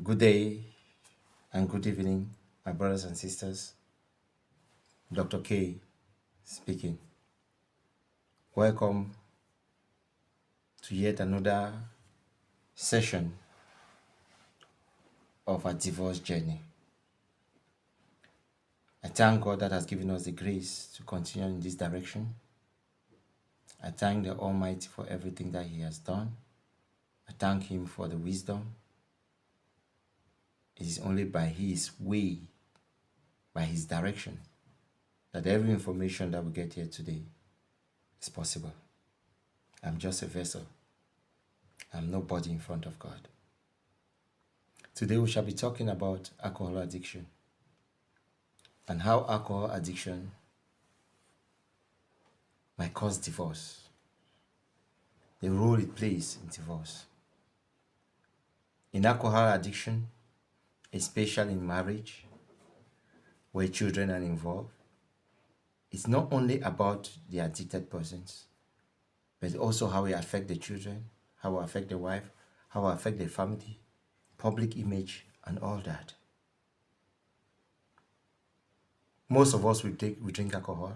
Good day and good evening, my brothers and sisters. Dr. K speaking. Welcome to yet another session of our divorce journey. I thank God that has given us the grace to continue in this direction. I thank the Almighty for everything that He has done. I thank Him for the wisdom. It is only by His way, by His direction, that every information that we get here today is possible. I'm just a vessel. I'm nobody in front of God. Today we shall be talking about alcohol addiction and how alcohol addiction might cause divorce, the role it plays in divorce. In alcohol addiction, especially in marriage, where children are involved, it's not only about the addicted persons, but also how it affects the children, how it affects the wife, how it affects the family, public image, and all that. Most of us we drink alcohol,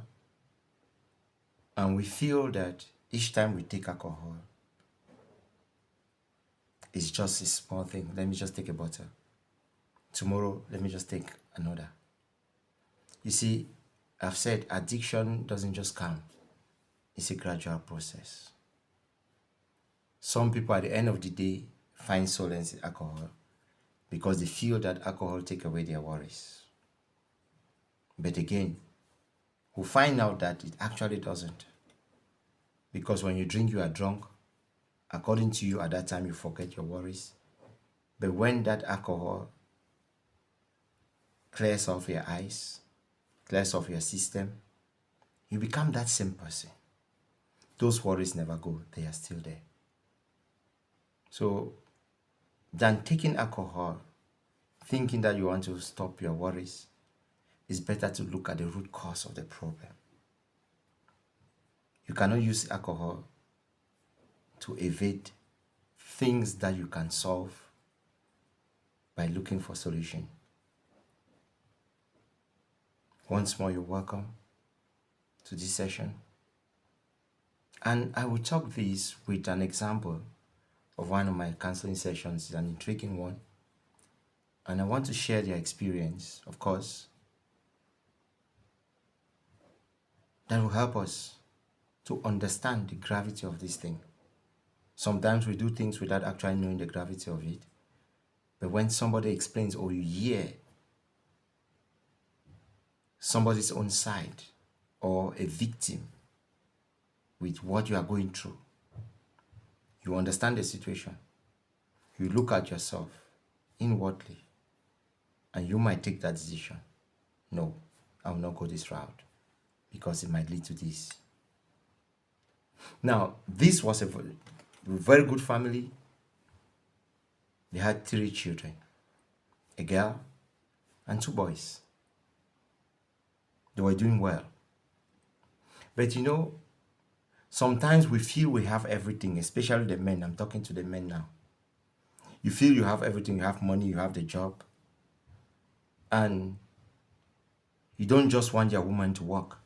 and we feel that each time we take alcohol, it's just a small thing. Let me just take a bottle. Tomorrow, let me just take another. You see, I've said addiction doesn't just come. It's a gradual process. Some people at the end of the day find solace in alcohol because they feel that alcohol takes away their worries. But again, we find out that it actually doesn't. Because when you drink, you are drunk. According to you, at that time, you forget your worries. But when that alcohol clears off your eyes, clears off your system, you become that same person. Those worries never go. They are still there. So, than taking alcohol, thinking that you want to stop your worries, it's better to look at the root cause of the problem. You cannot use alcohol to evade things that you can solve by looking for solution. Once more, you're welcome to this session. And I will talk this with an example of one of my counseling sessions. It's an intriguing one. And I want to share their experience, of course, that will help us to understand the gravity of this thing. Sometimes we do things without actually knowing the gravity of it. But when somebody explains or you hear somebody's own side or a victim with what you are going through, you understand the situation. You look at yourself inwardly and you might take that decision. No, I will not go this route because it might lead to this. Now, this was a very good family. They had 3 children, a girl and 2 boys. They were doing well. But you know, sometimes we feel we have everything, especially the men. I'm talking to the men now. You feel you have everything, you have money, you have the job. And you don't just want your woman to work.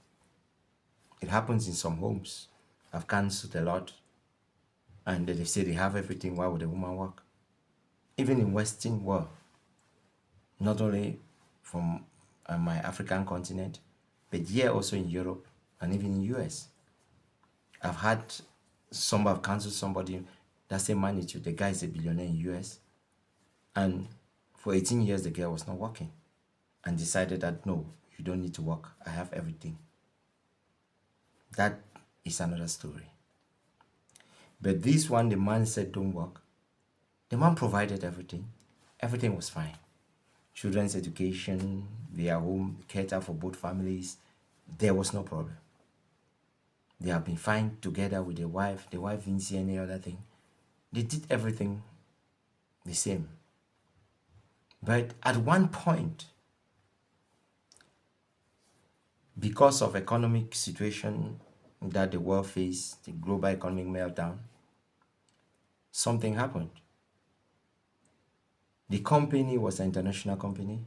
It happens in some homes. I've counseled a lot. And they say they have everything, why would the woman work? Even in Western world, not only from my African continent, but here also in Europe and even in US. I've had I've counseled somebody that's a magnitude. The guy is a billionaire in US. And for 18 years, the girl was not working and decided that, no, you don't need to work. I have everything. That is another story. But this one, the man said, don't work. The man provided everything. Everything was fine. Children's education, their home, cater for both families. There was no problem. They have been fine together with the wife. The wife didn't see any other thing. They did everything the same. But at one point, because of economic situation that the world faced, the global economic meltdown, something happened. The company was an international company,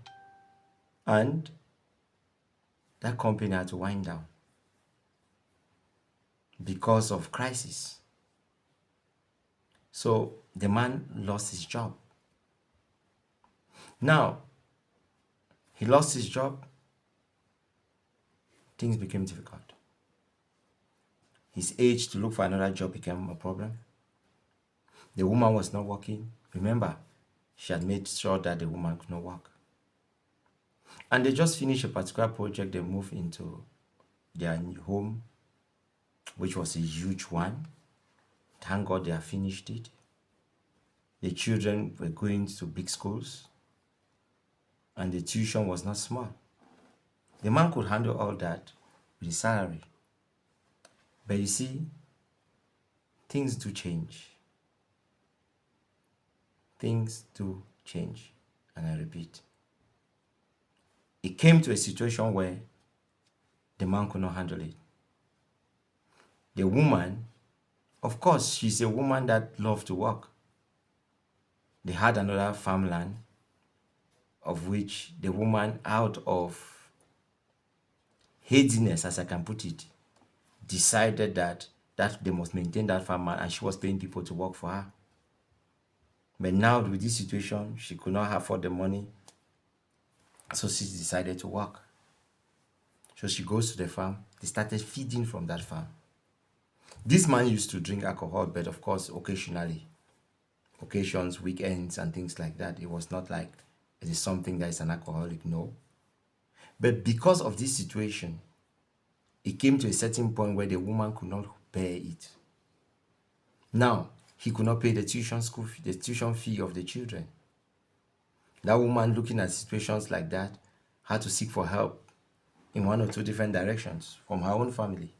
and that company had to wind down because of crisis. So the man lost his job. Now, he lost his job, things became difficult. His age to look for another job became a problem. The woman was not working. Remember, she had made sure that the woman could not work. And they just finished a particular project. They moved into their new home, which was a huge one. Thank God they have finished it. The children were going to big schools, and the tuition was not small. The man could handle all that with his salary. But you see, things do change. Things do change. And I repeat, it came to a situation where the man could not handle it. The woman, of course, she's a woman that loved to work. They had another farmland, of which the woman, out of hastiness, as I can put it, decided that they must maintain that farmland, and she was paying people to work for her. But now with this situation, she could not afford the money, so she decided to work. So she goes to the farm. They started feeding from that farm. This man used to drink alcohol, but of course, occasionally. Occasions, weekends, and things like that. It was not like it is something that is an alcoholic, no. But because of this situation, it came to a certain point where the woman could not bear it. Now, he could not pay the tuition fee of the children. That woman, looking at situations like that, had to seek for help in one or two different directions from her own family.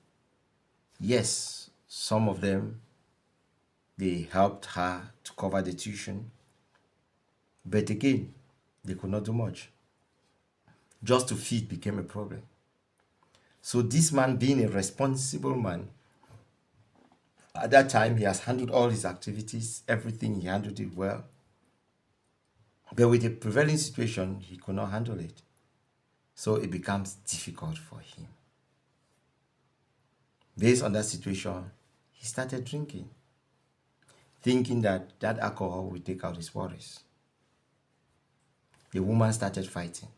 Yes, some of them, they helped her to cover the tuition. But again, they could not do much. Just to feed became a problem. So this man, being a responsible man, at that time, he has handled all his activities, everything, he handled it well. But with the prevailing situation, he could not handle it. So it becomes difficult for him. Based on that situation, he started drinking, thinking that alcohol will take out his worries. The woman started fighting.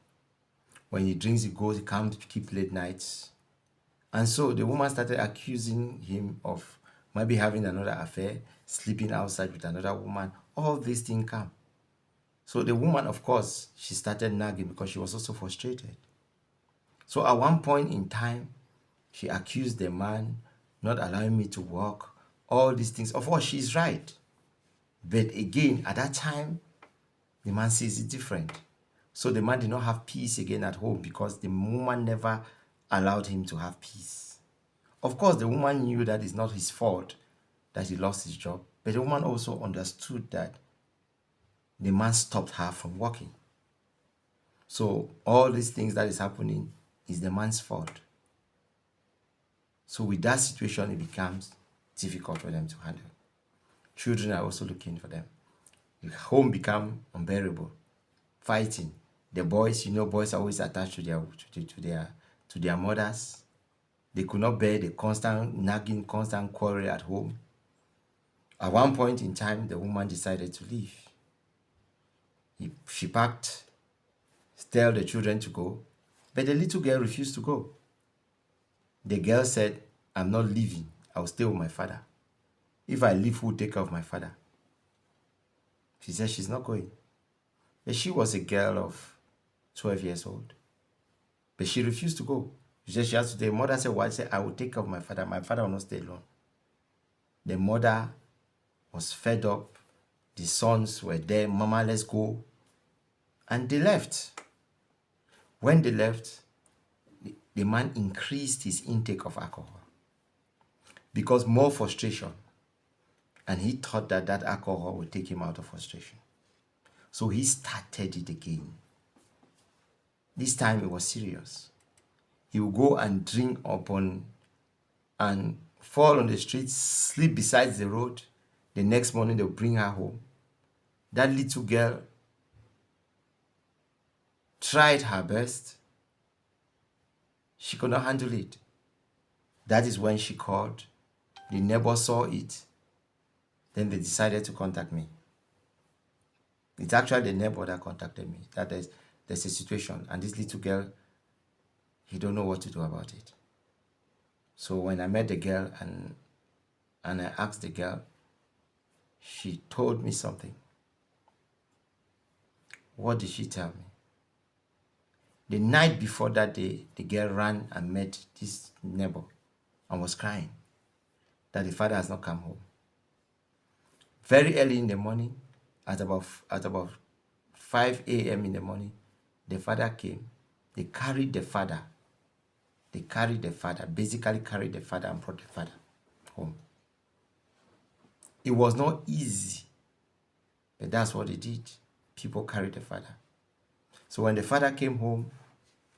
When he drinks, he comes to keep late nights. And so the woman started accusing him of maybe having another affair, sleeping outside with another woman. All these things come. So the woman, of course, she started nagging because she was also frustrated. So at one point in time, she accused the man not allowing me to work, all these things. Of course, she's right. But again, at that time, the man sees it different. So the man did not have peace again at home because the woman never allowed him to have peace. Of course, the woman knew that it's not his fault that he lost his job, but the woman also understood that the man stopped her from working. So all these things that is happening is the man's fault. So with that situation, it becomes difficult for them to handle. Children are also looking for them. The home become unbearable. Fighting. The boys, boys are always attached to their mothers. They could not bear the constant nagging, constant quarrel at home. At one point in time, the woman decided to leave. She packed, tell the children to go, but the little girl refused to go. The girl said, "I'm not leaving. I'll stay with my father. If I leave, who will take care of my father?" She said she's not going. But she was a girl of 12 years old. But she refused to go. She said she has to. The mother said, "Why?" She said, "I will take care of my father. My father will not stay alone." The mother was fed up. The sons were there. "Mama, let's go." And they left. When they left, the man increased his intake of alcohol because more frustration. And he thought that alcohol would take him out of frustration. So he started it again. This time it was serious. He would go and drink and fall on the street, sleep beside the road. The next morning they'll bring her home. That little girl tried her best. She could not handle it. That is when she called. The neighbor saw it. Then they decided to contact me. It's actually the neighbor that contacted me. That there's a situation, and this little girl, he don't know what to do about it. So when I met the girl and I asked the girl, she told me something. What did she tell me? The night before that day, the girl ran and met this neighbor and was crying that the father has not come home. Very early in the morning, at about 5 a.m. in the morning, the father came. They carried the father. Basically carried the father and brought the father home. It was not easy, but that's what they did. People carried the father. So when the father came home,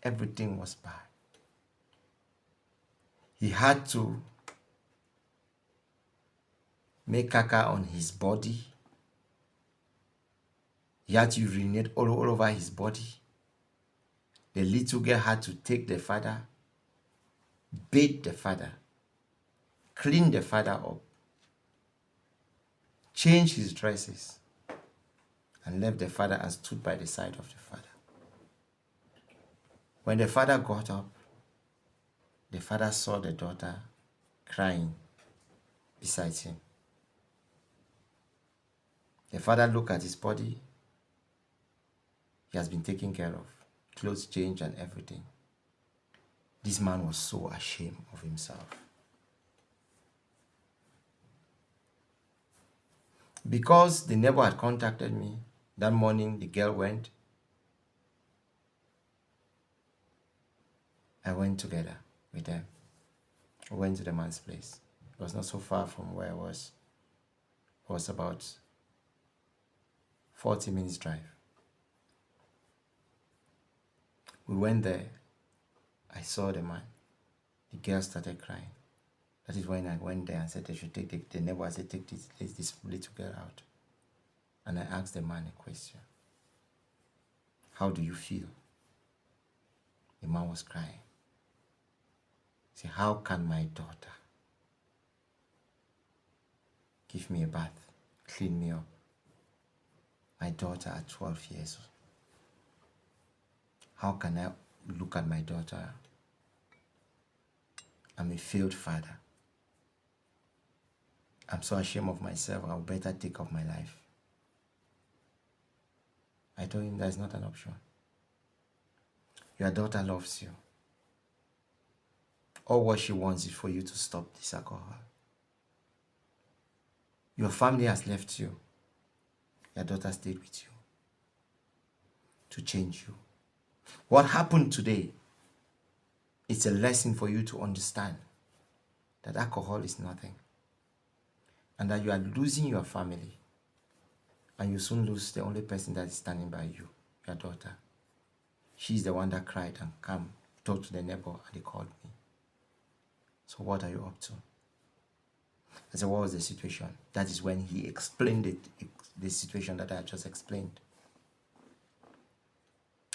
everything was bad. He had to make caca on his body. He had to urinate all over his body. The little girl had to take the father, bathe the father, clean the father up, change his dresses, and left the father and stood by the side of the father. When the father got up, the father saw the daughter crying beside him. The father looked at his body. He has been taken care of, clothes changed and everything. This man was so ashamed of himself. Because the neighbor had contacted me, that morning the girl went. I went together with them. We went to the man's place. It was not so far from where I was. It was about 40 minutes drive. We went there. I saw the man. The girl started crying. That is when I went there and said they should take the neighbor said, take this little girl out. And I asked the man a question. How do you feel? The man was crying. He said, how can my daughter give me a bath, clean me up? My daughter at 12 years old. How can I look at my daughter? I'm a failed father. I'm so ashamed of myself. I'll better take off my life. I told him that's not an option. Your daughter loves you. All what she wants is for you to stop this alcohol. Your family has left you. Your daughter stayed with you to change you. What happened today is a lesson for you to understand that alcohol is nothing and that you are losing your family, and you soon lose the only person that is standing by you, your daughter. She's the one that cried and come, talk to the neighbor, and they called me. So what are you up to? I said, what was the situation? That is when he explained the situation that I just explained.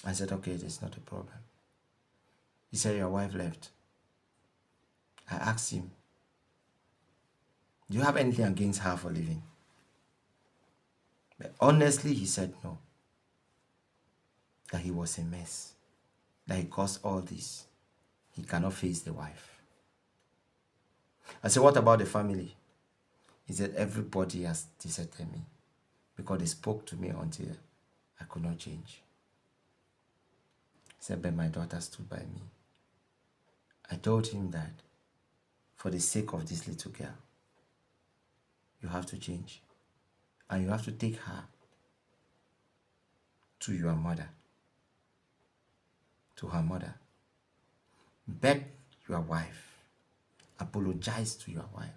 I said, okay, there's not a problem. He said, your wife left. I asked him, do you have anything against her for leaving? But honestly, he said no. That he was a mess. That he caused all this. He cannot face the wife. I said, what about the family? He said, everybody has deserted me because they spoke to me until I could not change. He said, but my daughter stood by me. I told him that for the sake of this little girl, you have to change. And you have to take her to your mother, to her mother. Beg your wife. Apologize to your wife.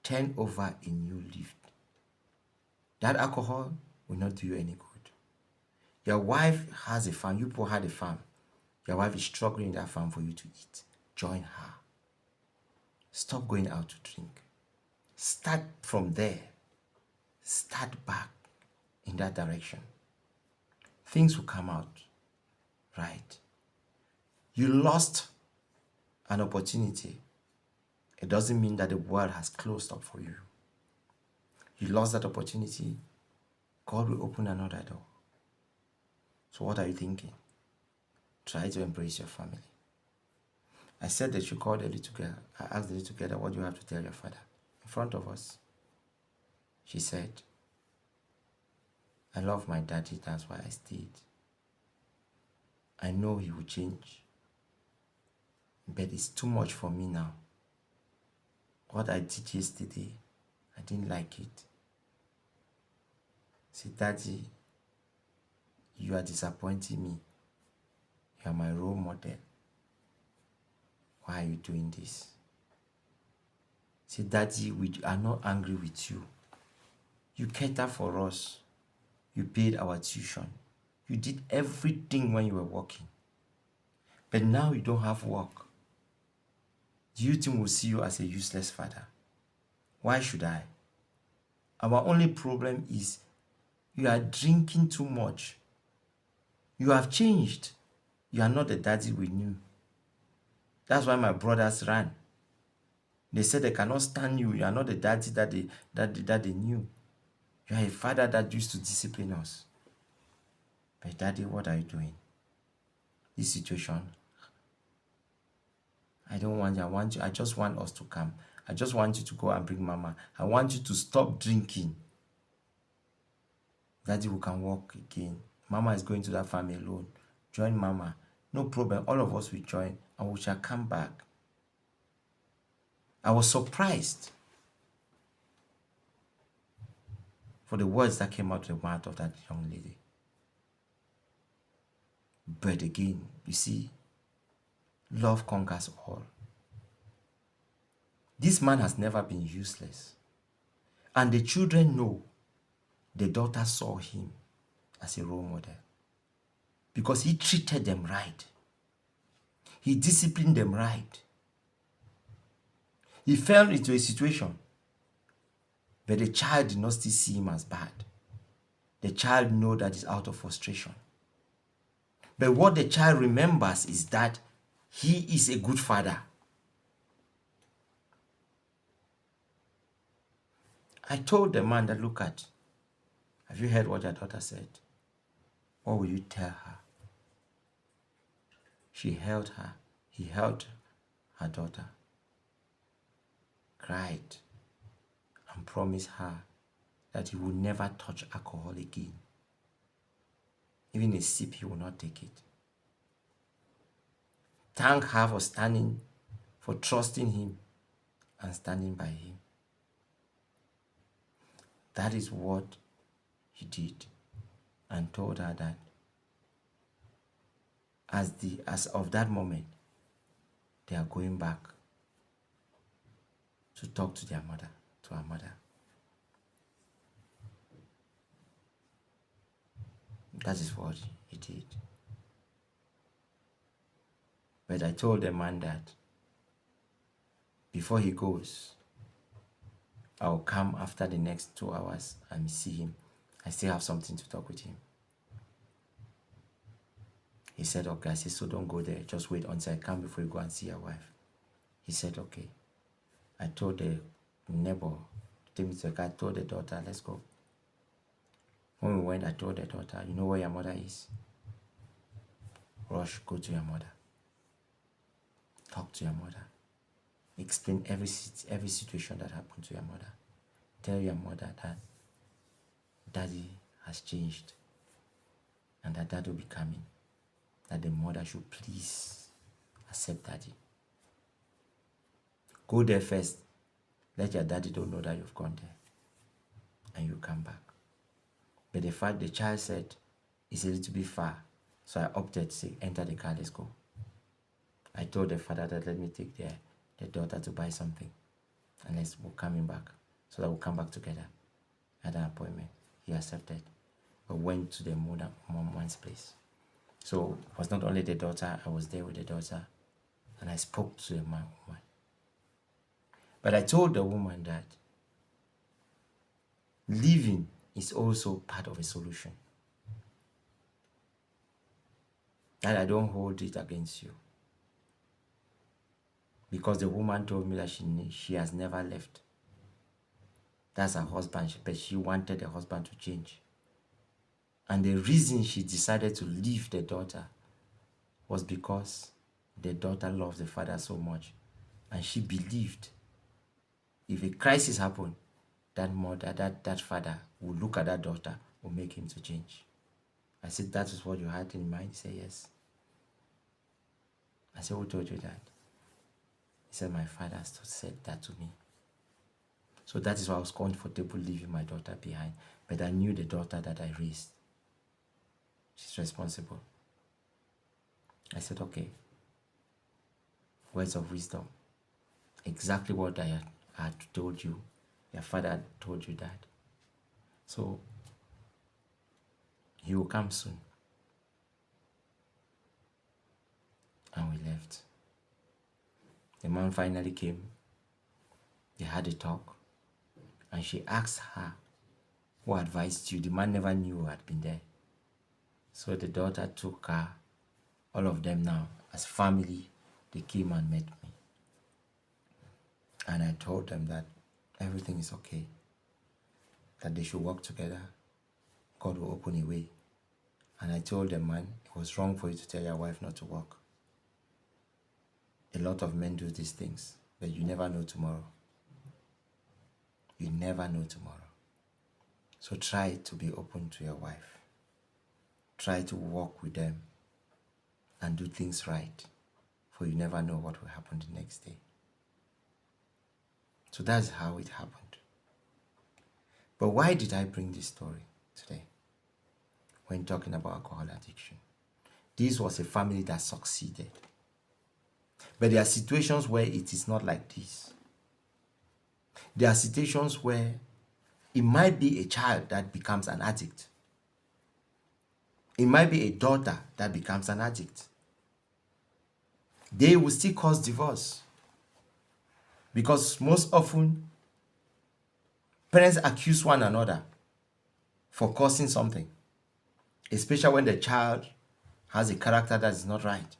Turn over a new leaf. That alcohol will not do you any good. Your wife has a farm. You poor had a farm. Your wife is struggling in that farm for you to eat. Join her. Stop going out to drink. Start from there. Start back in that direction. Things will come out. right? You lost an opportunity. It doesn't mean that the world has closed up for you. You lost that opportunity. God will open another door. So what are you thinking? Try to embrace your family. I said that you called the little girl. I asked the little girl, what do you have to tell your father? In front of us. She said, I love my daddy, that's why I stayed. I know he will change. But it's too much for me now. What I did yesterday, I didn't like it. Say, Daddy, you are disappointing me. You are my role model. Why are you doing this? Say, Daddy, we are not angry with you. You cater for us. You paid our tuition. You did everything when you were working. But now you don't have work. Do you think we'll see you as a useless father? Why should I? Our only problem is you are drinking too much. You have changed. You are not the daddy we knew. That's why my brothers ran. They said they cannot stand you. You are not the daddy that they knew. You are a father that used to discipline us. But daddy, what are you doing? This situation, I don't want you. I just want us to come. I just want you to go and bring mama. I want you to stop drinking. Daddy, we can walk again. Mama is going to that farm alone. Join mama. No problem. All of us will join and we shall come back. I was surprised for the words that came out of the mouth of that young lady. But again, you see, love conquers all. This man has never been useless. And the children know the daughter saw him as a role model. Because he treated them right. He disciplined them right. He fell into a situation, but the child did not still see him as bad. The child knows that he's out of frustration. But what the child remembers is that he is a good father. I told the man that, look at, have you heard what your daughter said? What will you tell her? She held her. He held her daughter, cried, and promised her that he would never touch alcohol again. Even a sip, he will not take it. Thank her for standing, for trusting him and standing by him. That is what he did, and told her that as of that moment, they are going back to talk to their mother, to her mother. That is what he did. But I told the man that before he goes, I'll come after the next 2 hours and see him. I still have something to talk with him. He said, okay. I said, so don't go there. Just wait until I come before you go and see your wife. He said, okay. I told the neighbor, I told the daughter, let's go. When we went, I told the daughter, you know where your mother is? Rush, go to your mother. Talk to your mother. Explain every situation that happened to your mother. Tell your mother that daddy has changed and that dad will be coming. That the mother should please accept daddy. Go there first. Let your daddy don't know that you've gone there. And you come back. But the fact the child said it's a little bit far. So I opted to say, enter the car, let's go. I told the father that let me take the daughter to buy something. And we're coming back. So that we'll come back together. At an appointment. He accepted. We went to the mom's place. So it was not only the daughter, I was there with the daughter. And I spoke to the woman. But I told the woman that living is also part of a solution. That I don't hold it against you. Because the woman told me that she has never left. That's her husband, but she wanted the husband to change. And the reason she decided to leave the daughter was because the daughter loves the father so much. And she believed if a crisis happened, that mother, that father will look at that daughter, will make him to change. I said, that is what you had in mind? He said, yes. I said, who told you that? He said, my father said that to me. So that is why I was comfortable leaving my daughter behind. But I knew the daughter that I raised. She's responsible. I said, okay. Words of wisdom. Exactly what I had told you. Your father had told you that. So, he will come soon. And we left. The man finally came. They had a talk. And she asked her, who advised you? The man never knew who had been there. So the daughter took her, all of them now, as family, they came and met me. And I told them that everything is okay, that they should work together. God will open a way. And I told them, man, it was wrong for you to tell your wife not to work. A lot of men do these things, but you never know tomorrow. You never know tomorrow. So try to be open to your wife. Try to walk with them and do things right, for you never know what will happen the next day. So that's how it happened. But why did I bring this story today when talking about alcohol addiction? This was a family that succeeded. But there are situations where it is not like this. There are situations where it might be a child that becomes an addict. It might be a daughter that becomes an addict. They will still cause divorce. Because most often, parents accuse one another for causing something. Especially when the child has a character that is not right.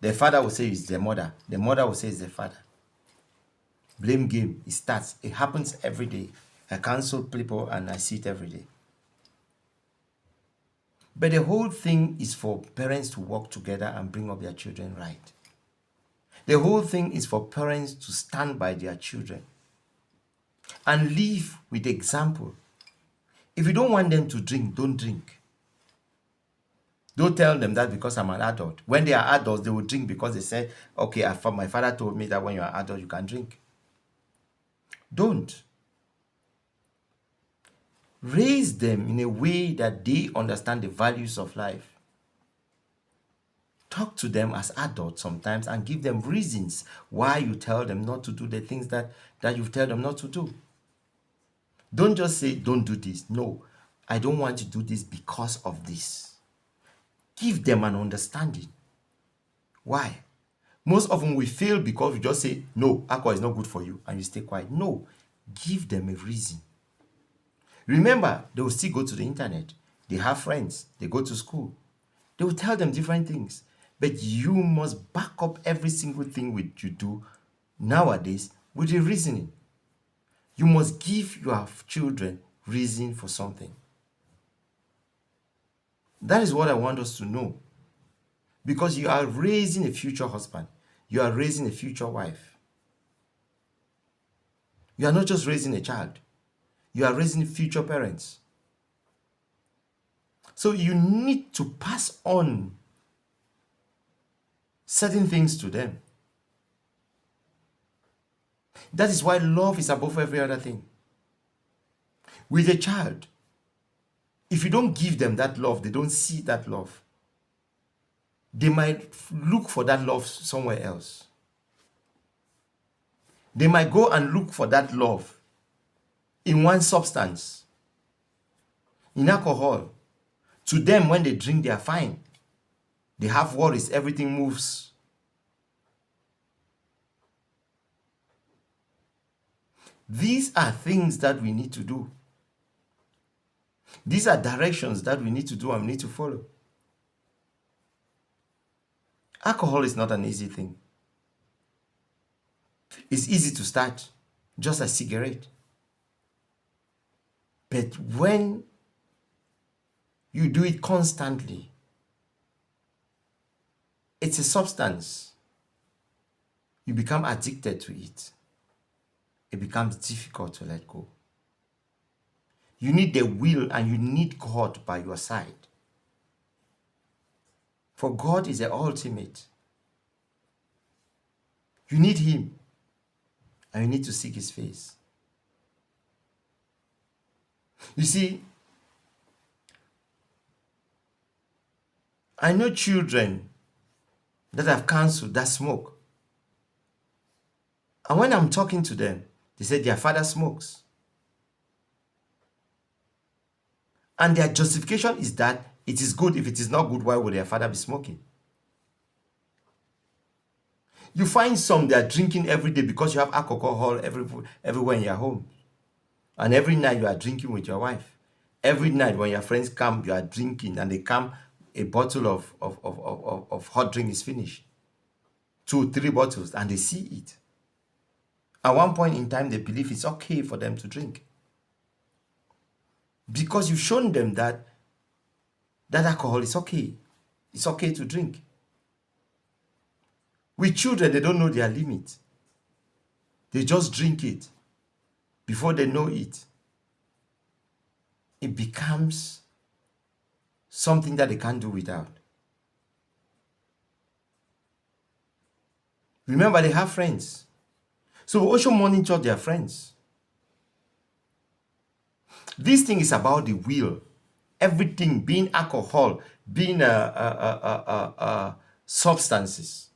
The father will say it's the mother. The mother will say it's the father. Blame game, it starts. It happens every day. I counsel people and I see it every day. But the whole thing is for parents to work together and bring up their children right. The whole thing is for parents to stand by their children and live with example. If you don't want them to drink, don't drink. Don't tell them that because I'm an adult. When they are adults, they will drink because they say, okay, my father told me that when you're an adult, you can drink. Don't. Raise them in a way that they understand the values of life. Talk to them as adults sometimes and give them reasons why you tell them not to do the things that you tell them not to do. Don't just say, don't do this. No, I don't want you to do this because of this. Give them an understanding. Why? Most often we fail because we just say, no, alcohol is not good for you, and you stay quiet. No, give them a reason. Remember, they will still go to the internet. They have friends. They go to school. They will tell them different things. But you must back up every single thing which you do nowadays with a reasoning. You must give your children reason for something. That is what I want us to know. Because you are raising a future husband. You are raising a future wife. You are not just raising a child. You are raising future parents. So you need to pass on certain things to them. That is why love is above every other thing. With a child, if you don't give them that love, they don't see that love. They might look for that love somewhere else. They might go and look for that love in one substance, in alcohol. To them, when they drink, they are fine. They have worries, everything moves. These are things that we need to do. These are directions that we need to do and we need to follow. Alcohol is not an easy thing. It's easy to start, just a cigarette. But when you do it constantly, it's a substance. You become addicted to it. It becomes difficult to let go. You need the will and you need God by your side. For God is the ultimate. You need Him and you need to seek His face. You see, I know children that have canceled that smoke. And when I'm talking to them, they say their father smokes. And their justification is that it is good. If it is not good, why would their father be smoking? You find some that are drinking every day because you have alcohol everywhere in your home. And every night you are drinking with your wife. Every night when your friends come, you are drinking, and they come, a bottle of hot drink is finished. 2, 3 bottles, and they see it. At one point in time, they believe it's okay for them to drink. Because you've shown them that alcohol is okay. It's okay to drink. With children, they don't know their limit. They just drink it. Before they know it, it becomes something that they can't do without. Remember, they have friends. So also monitor their friends. This thing is about the will. Everything, being alcohol, being substances.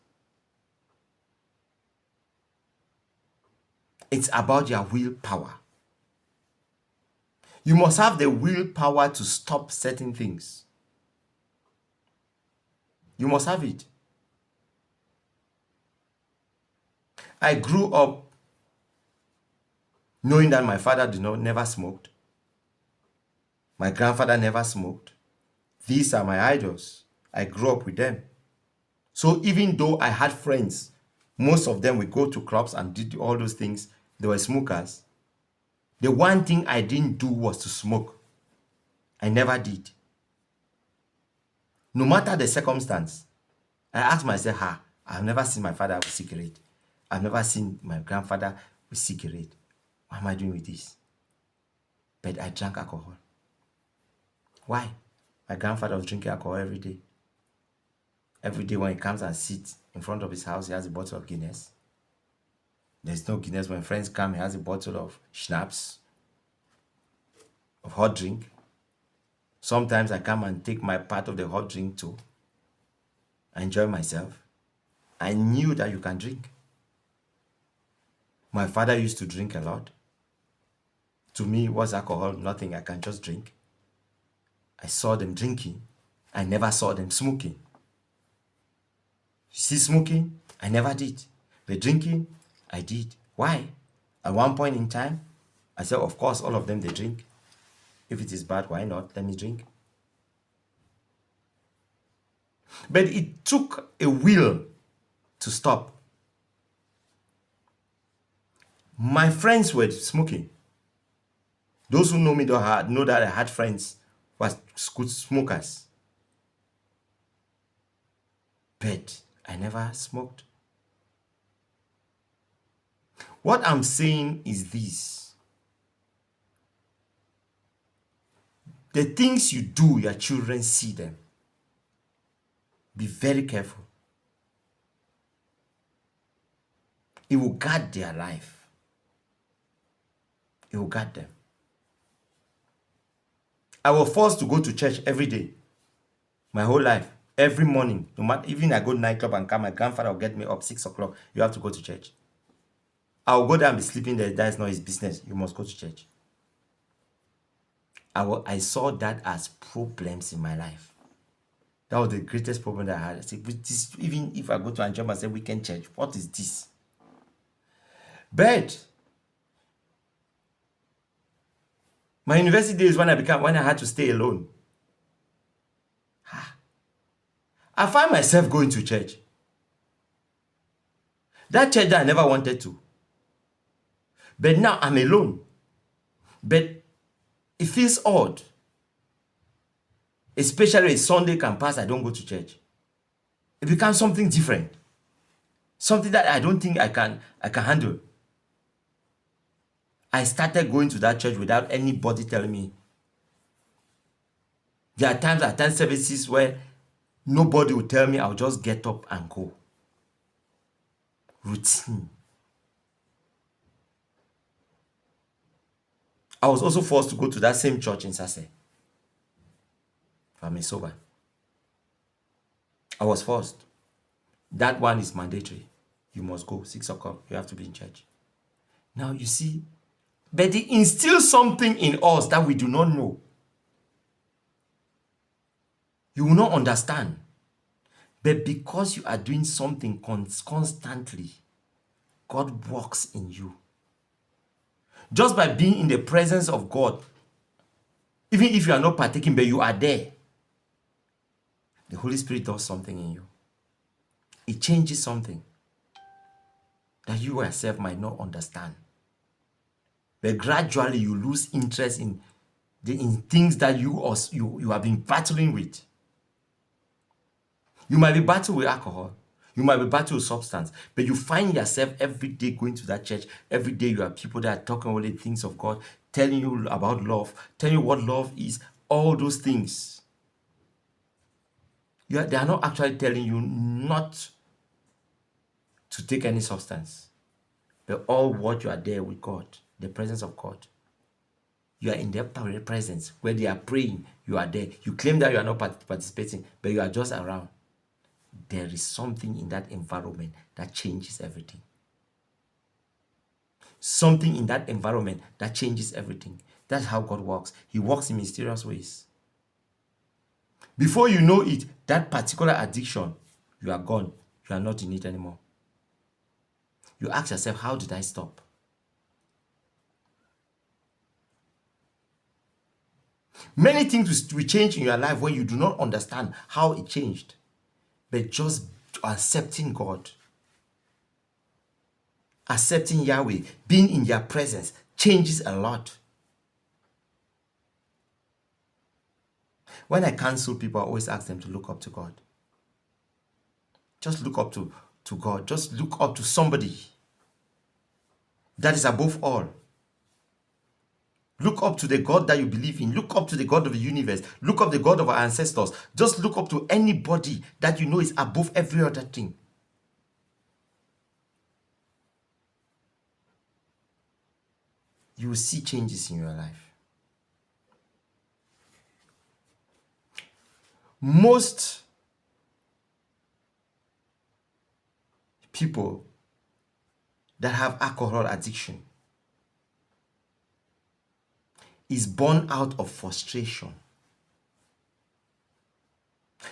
It's about your willpower. You must have the willpower to stop certain things. You must have it. I grew up knowing that my father never smoked. My grandfather never smoked. These are my idols. I grew up with them. So even though I had friends, most of them would go to clubs and did all those things. They were smokers. The one thing I didn't do was to smoke. I never did. No matter the circumstance, I asked myself, I've never seen my father with cigarette. I've never seen my grandfather with cigarette. What am I doing with this? But I drank alcohol. Why? My grandfather was drinking alcohol every day. Every day when he comes and sits in front of his house, he has a bottle of Guinness. There's no Guinness. When friends come, he has a bottle of schnapps, of hot drink. Sometimes I come and take my part of the hot drink too. I enjoy myself. I knew that you can drink. My father used to drink a lot. To me, what's alcohol? Nothing. I can just drink. I saw them drinking. I never saw them smoking. You see smoking? I never did. But drinking, I did. Why? At one point in time, I said, of course, all of them, they drink. If it is bad, why not? Let me drink. But it took a will to stop. My friends were smoking. Those who know me know that I had friends who were good smokers. But I never smoked. What I'm saying is this. The things you do, your children see them. Be very careful. It will guard their life. It will guard them. I was forced to go to church every day. My whole life. Every morning. No matter, even I go to nightclub and come, my grandfather will get me up 6 o'clock. You have to go to church. I'll go there and be sleeping there. That is not his business. You must go to church. I saw that as problems in my life. That was the greatest problem that I had. I said, this, even if I go to enjoy myself weekend church, what is this? But my university days when I had to stay alone. I find myself going to church. That church that I never wanted to. But now I'm alone. But it feels odd. Especially a Sunday can pass, I don't go to church. It becomes something different. Something that I don't think I can handle. I started going to that church without anybody telling me. There are times I attend services where nobody will tell me, I'll just get up and go. Routine. I was also forced to go to that same church in Sase. I'm sober. I was forced. That one is mandatory. You must go. 6 o'clock. You have to be in church. Now you see, but they instill something in us that we do not know. You will not understand. But because you are doing something constantly, God works in you. Just by being in the presence of God, even if you are not partaking, but you are there, the Holy Spirit does something in you. It changes something that you yourself might not understand. But gradually you lose interest in things that you have been battling with. You might be battling with alcohol. You might be battling with substance. But you find yourself every day going to that church. Every day you have people that are talking only things of God, telling you about love, telling you what love is, all those things. They are not actually telling you not to take any substance. But all what you are there with God, the presence of God. You are in their presence where they are praying. You are there. You claim that you are not participating, but you are just around. There is something in that environment that changes everything. Something in that environment that changes everything. That's how God works. He works in mysterious ways. Before you know it, that particular addiction, you are gone. You are not in it anymore. You ask yourself, how did I stop? Many things will change in your life when you do not understand how it changed. But just accepting God, accepting Yahweh, being in their presence changes a lot. When I counsel people, I always ask them to look up to God. Just look up to God. Just look up to somebody that is above all. Look up to the God that you believe in. Look up to the God of the universe. Look up to the God of our ancestors. Just look up to anybody that you know is above every other thing. You will see changes in your life. Most people that have alcohol addiction is born out of frustration.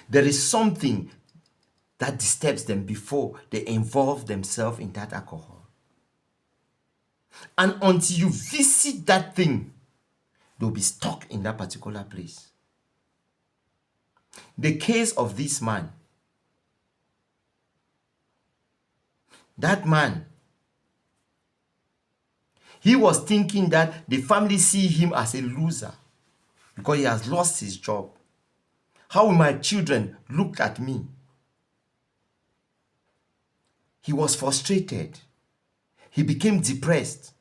There is something that disturbs them before they involve themselves in that alcohol. And until you visit that thing, they'll be stuck in that particular place. The case of this man, that man, he was thinking that the family see him as a loser because he has lost his job. How will my children look at me? He was frustrated. He became depressed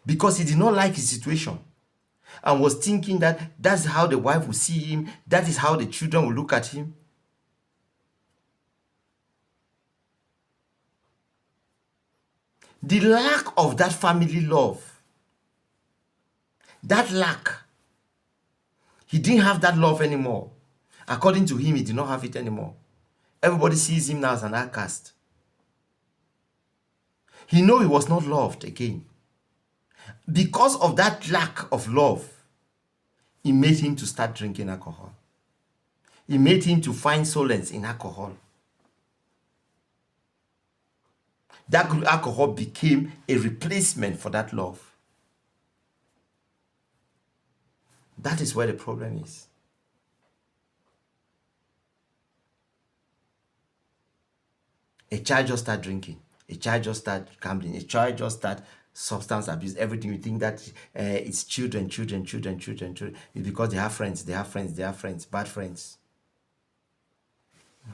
because he did not like his situation and was thinking that that's how the wife will see him, that is how the children will look at him. The lack of that family love, that lack, he didn't have that love anymore. According to him, he did not have it anymore. Everybody sees him now as an outcast. He knew he was not loved again. Because of that lack of love, it made him to start drinking alcohol. It made him to find solace in alcohol. That alcohol became a replacement for that love. That is where the problem is. A child just start drinking. A child just start gambling. A child just start substance abuse. Everything you think that it's children. It's because they have friends, bad friends.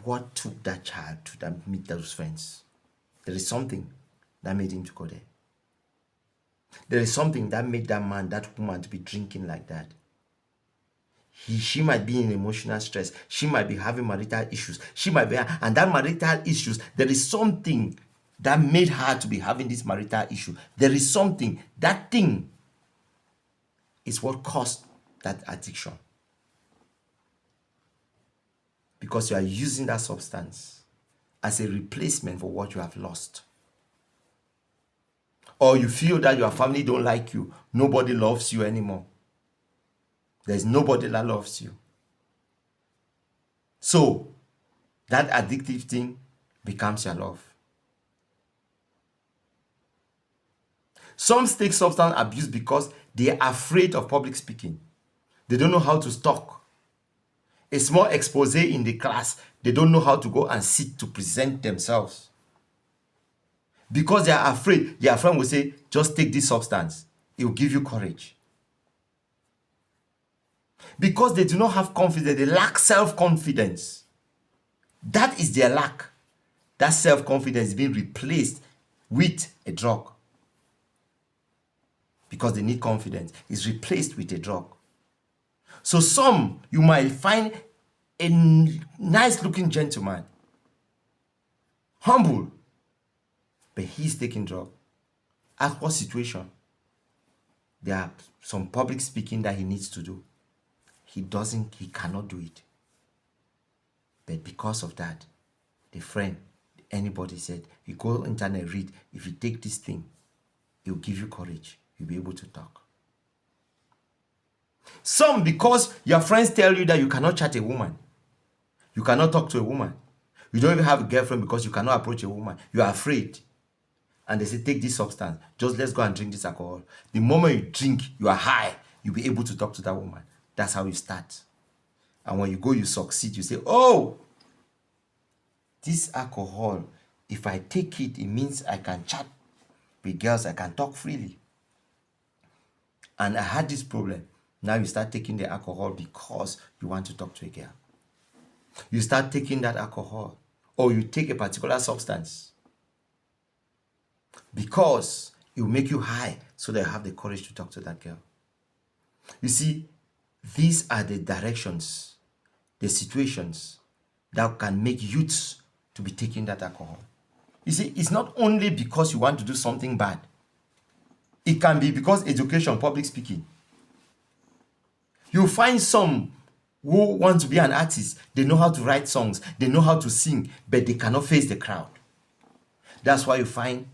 What took that child to meet those friends? There is something that made him to go there. There is something that made that man, that woman to be drinking like that. She might be in emotional stress. She might be having marital issues. And that marital issues, there is something that made her to be having this marital issue. There is something, that thing is what caused that addiction. Because you are using that substance as a replacement for what you have lost. Or you feel that your family don't like you. Nobody loves you anymore. There's nobody that loves you. So, that addictive thing becomes your love. Some take substance abuse because they are afraid of public speaking. They don't know how to talk. A small expose in the class, they don't know how to go and sit to present themselves. Because they are afraid, their friend will say, just take this substance. It will give you courage. Because they do not have confidence, they lack self-confidence. That is their lack. That self-confidence is being replaced with a drug. Because they need confidence. It's replaced with a drug. So some, you might find a nice-looking gentleman, humble, but he's taking drug. At what situation? There are some public speaking that he needs to do. He cannot do it. But because of that, the friend, anybody said, you go on internet, read, if you take this thing, it will give you courage. You'll be able to talk. Some, because your friends tell you that you cannot chat a woman. You cannot talk to a woman. You don't even have a girlfriend because you cannot approach a woman. You are afraid. And they say, take this substance. Just let's go and drink this alcohol. The moment you drink, you are high. You'll be able to talk to that woman. That's how you start. And when you go, you succeed. You say, oh, this alcohol, if I take it, it means I can chat with girls. I can talk freely. And I had this problem. Now you start taking the alcohol because you want to talk to a girl. You start taking that alcohol. Or you take a particular substance because it will make you high so that you have the courage to talk to that girl. You see, these are the directions, the situations that can make youths to be taking that alcohol. You see, it's not only because you want to do something bad. It can be because education, public speaking. You find some who want to be an artist. They know how to write songs. They know how to sing, but they cannot face the crowd. That's why you find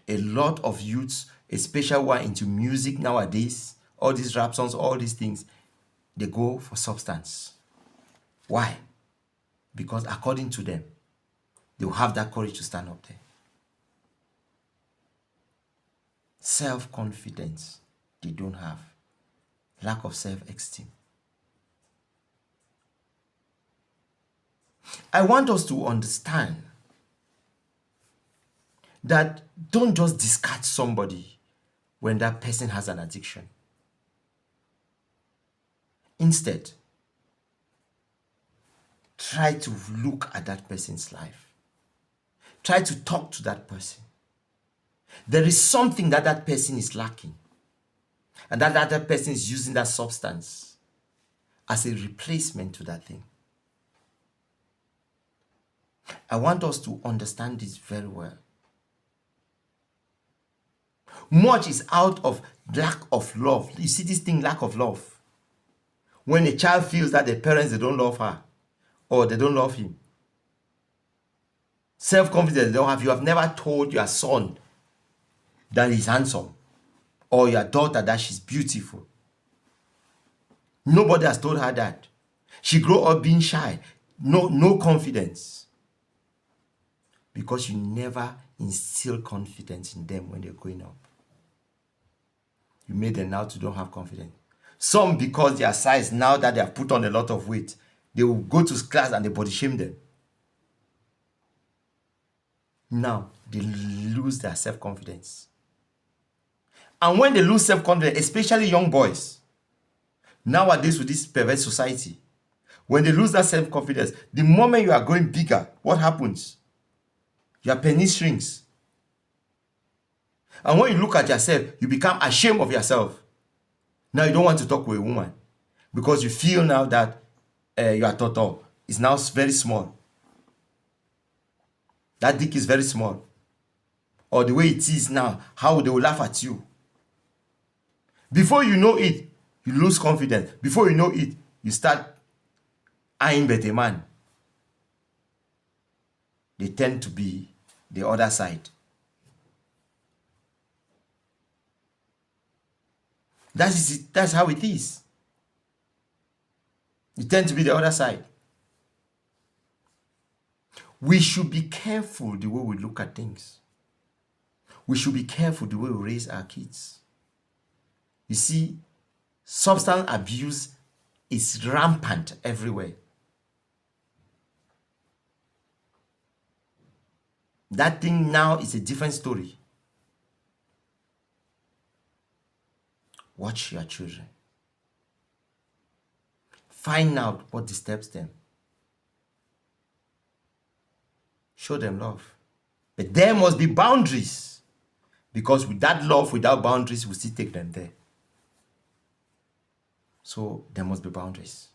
a lot of youths, especially who are into music nowadays, all these rap songs, all these things, they go for substance. Why? Because according to them, they will have that courage to stand up there. Self-confidence, they don't have. Lack of self-esteem. I want us to understand that don't just discard somebody when that person has an addiction. Instead, try to look at that person's life. Try to talk to that person. There is something that that person is lacking. And that other person is using that substance as a replacement to that thing. I want us to understand this very well. Much is out of lack of love. You see this thing, lack of love. When a child feels that the parents, they don't love her or they don't love him. Self-confidence they don't have. You have never told your son that he's handsome or your daughter that she's beautiful. Nobody has told her that. She grew up being shy. No confidence. Because you never instill confidence in them when they're growing up. You made them now to don't have confidence. Some, because their size, now that they have put on a lot of weight, they will go to class and they body shame them. Now they lose their self-confidence. And when they lose self-confidence, especially young boys, nowadays with this perverse society, when they lose that self-confidence, the moment you are growing bigger, what happens? Your penis shrinks. And when you look at yourself, you become ashamed of yourself. Now you don't want to talk with a woman because you feel now that your toto is now very small. That dick is very small. Or the way it is now, how they will laugh at you. Before you know it, you lose confidence. Before you know it, you start eyeing better man. They tend to be the other side. That's how it is. You tend to be the other side. We should be careful the way we look at things. We should be careful the way we raise our kids. You see, substance abuse is rampant everywhere. That thing now is a different story. Watch your children. Find out what disturbs them. Show them love. But there must be boundaries. Because with that love, without boundaries, we still take them there. So there must be boundaries.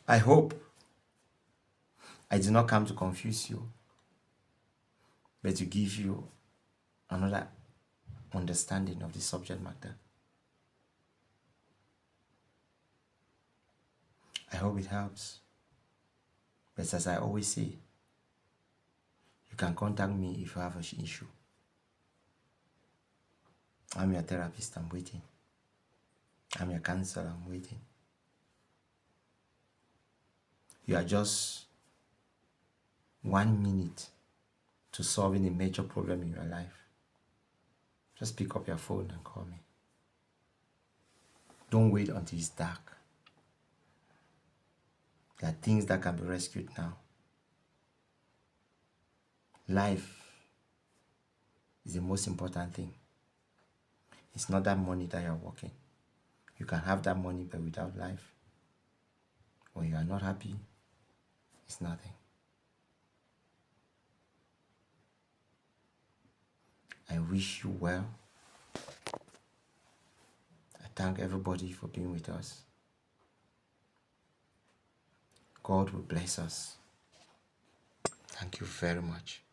I hope I did not come to confuse you, but to give you another understanding of the subject matter. I hope it helps. But as I always say, you can contact me if you have an issue. I'm your therapist, I'm waiting. I'm your counselor, I'm waiting. You are just 1 minute to solving a major problem in your life. Just pick up your phone and call me. Don't wait until it's dark. There are things that can be rescued now. Life is the most important thing. It's not that money that you're working. You can have that money, but without life, when you are not happy, it's nothing. I wish you well. I thank everybody for being with us. God will bless us. Thank you very much.